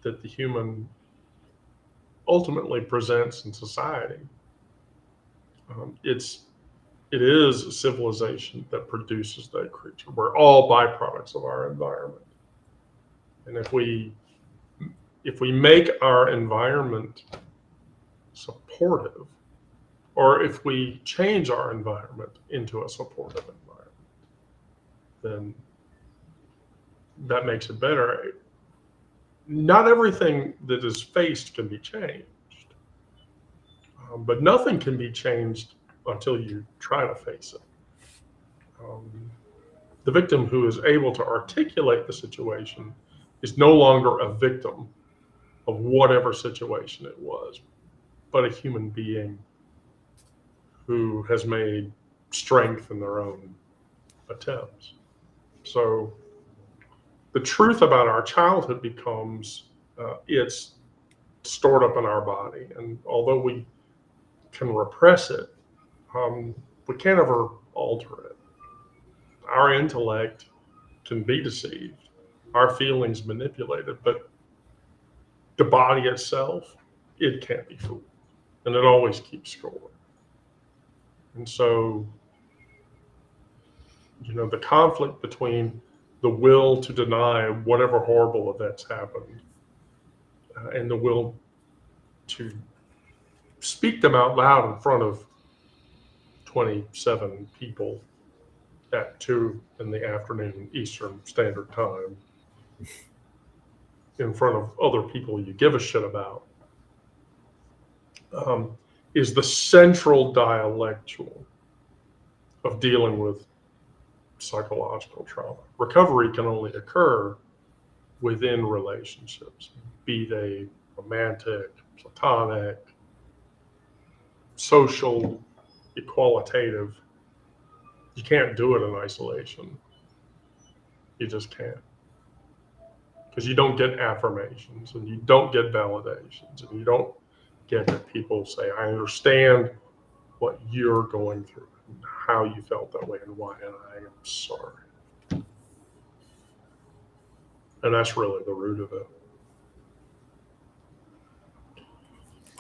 that the human ultimately presents in society. It is a civilization that produces that creature. We're all byproducts of our environment. And if we make our environment supportive, or if we change our environment into a supportive environment, then that makes it better. Not everything that is faced can be changed, but nothing can be changed until you try to face it. The victim who is able to articulate the situation is no longer a victim of whatever situation it was, but a human being who has made strength in their own attempts. So the truth about our childhood becomes it's stored up in our body. And although we can repress it, we can't ever alter it. Our intellect can be deceived, our feelings manipulated, but the body itself, it can't be fooled. And it always keeps score. And so, the conflict between the will to deny whatever horrible events happened and the will to speak them out loud in front of 27 people at 2 in the afternoon Eastern Standard Time in front of other people you give a shit about is the central dialectual of dealing with psychological trauma. Recovery can only occur within relationships, be they romantic, platonic, social, equalitative. You can't do it in isolation. You just can't. Because you don't get affirmations and you don't get validations and you don't get that people say, I understand what you're going through and how you felt that way and why, and I am sorry. And that's really the root of it.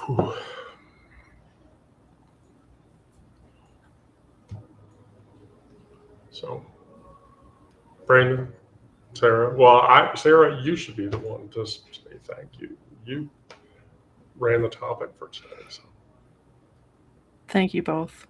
Whew. So, Brandon, Sarah, Sarah, you should be the one to say thank you. You ran the topic for today. So. Thank you both.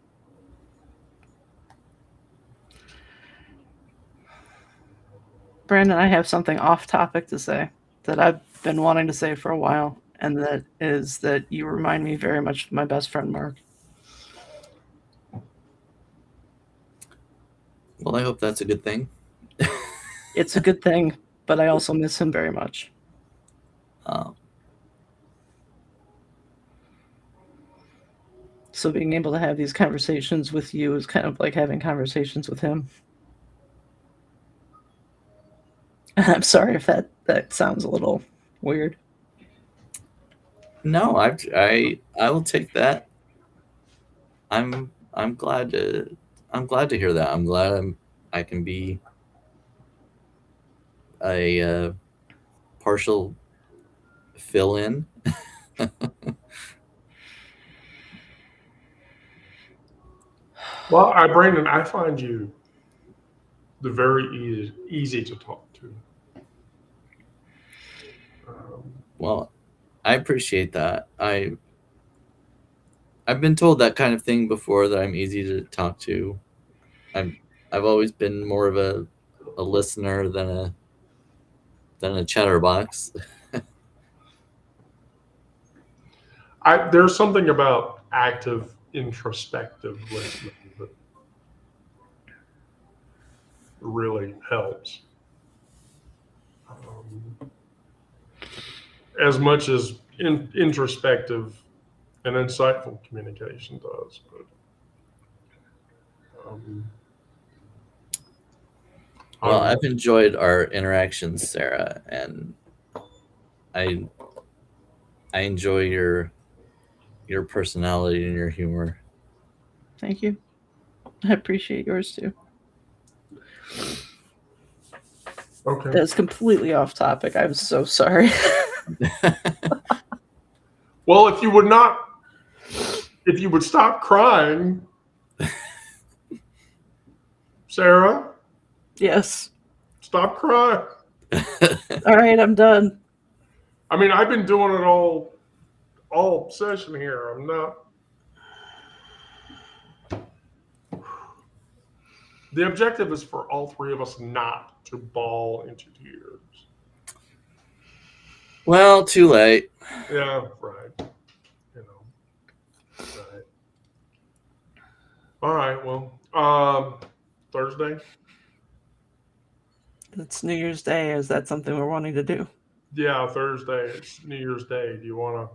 Brandon, I have something off topic to say that I've been wanting to say for a while, and that is that you remind me very much of my best friend, Mark. Well, I hope that's a good thing. It's a good thing, but I also miss him very much. So being able to have these conversations with you is kind of like having conversations with him. I'm sorry if that sounds a little weird. No, I will take that. I'm glad to hear that. I'm glad I can be a partial fill in. Well, Brandon, I find you very easy to talk to. Well, I appreciate that. I've been told that kind of thing before, that I'm easy to talk to. I've always been more of a listener than a chatterbox. There's something about active, introspective listening that really helps. As much as introspective and insightful communication does. But, Well, I've enjoyed our interactions, Sarah, and I enjoy your personality and your humor. Thank you. I appreciate yours too. Okay. That's completely off topic. I'm so sorry. Well, if you would stop crying, Sarah. Yes. Stop crying. All right, I'm done. I mean, I've been doing it all session here. I'm not. The objective is for all three of us not to bawl into tears. Well, too late. Yeah, right. Right. All right. Well, Thursday. It's New Year's Day. Is that something we're wanting to do? Yeah, Thursday. It's New Year's Day. Do you want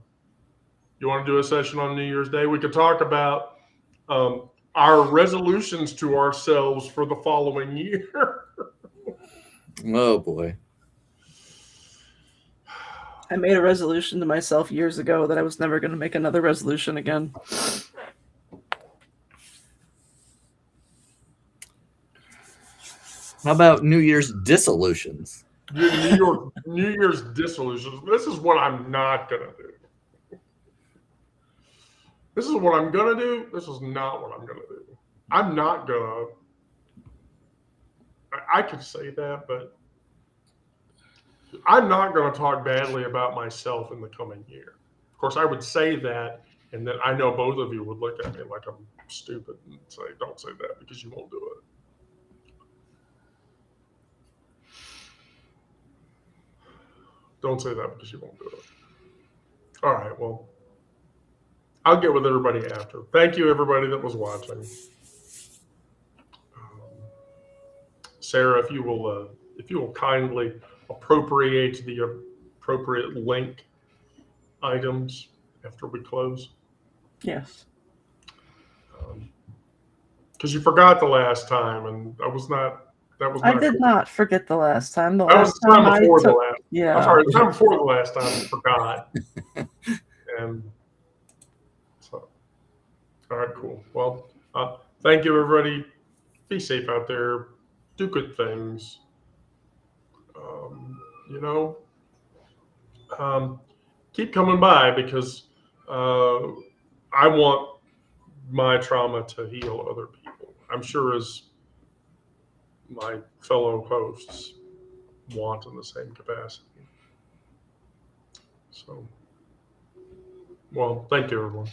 to do a session on New Year's Day? We could talk about our resolutions to ourselves for the following year. Oh boy. I made a resolution to myself years ago that I was never going to make another resolution again. How about New Year's dissolutions? New Year's dissolutions. This is what I'm not gonna do. This is what I'm gonna do. This is not what I'm gonna do. I'm not gonna. I could say that, but I'm not going to talk badly about myself in the coming year. Of course, I would say that, and then I know both of you would look at me like I'm stupid and say, "Don't say that because you won't do it." Don't say that because you won't do it. All right, well, I'll get with everybody after. Thank you, everybody that was watching. Sarah, if you will kindly appropriate the appropriate link items after we close. Yes. Because you forgot the last time, and I was not. That was. I not did cool. not forget the last time. The That was last the time time before I the took, last. yeah. I'm sorry, the time before the last time you forgot. And so, all right, cool. Well, thank you, everybody. Be safe out there. Do good things. You know, keep coming by because I want my trauma to heal other people. I'm sure as my fellow hosts want in the same capacity. So, well, thank you, everyone.